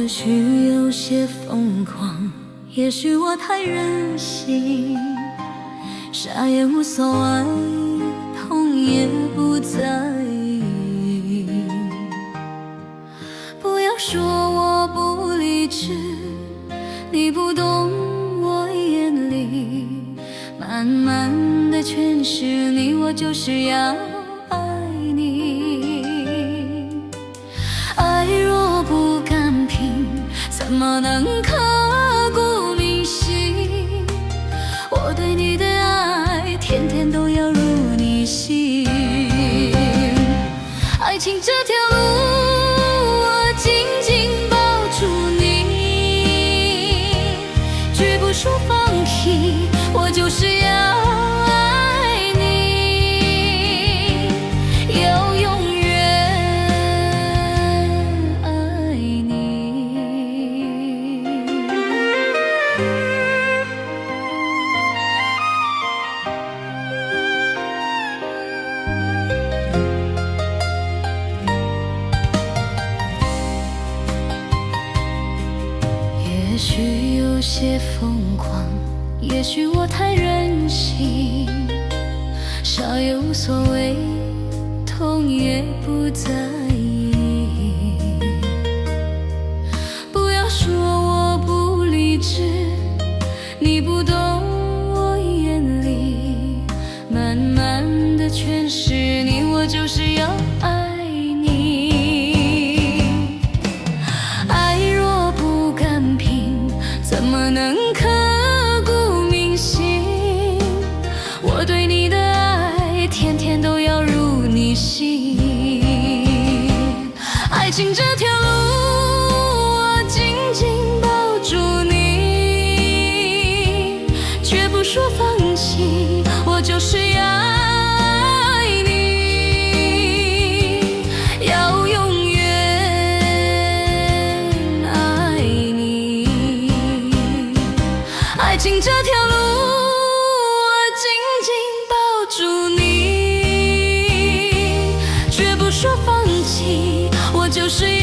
也许有些疯狂，也许我太任性，傻也无所谓，痛也不在意。不要说我不理智，你不懂我眼里满满的全是你，我就是要爱你。爱若不甘平，怎么能刻骨铭心？我对你的爱，天天都要入你心。爱情这条路，我紧紧抱住你，绝不说放弃，我就是要爱你，要永远爱你。也许有些疯狂，也许我太任性，傻也无所谓，痛也不在意。不要说我不理智，你不懂我眼里满满的全是你，我就是要爱你。爱若不甘平，怎么能刻骨铭心？我对你的爱，天天都要入你心。爱情这条路，我紧紧抱住你，绝不说放弃，我就是要爱你，要永远爱你。爱情这条路，我紧紧抱住你，绝不说放弃，我就是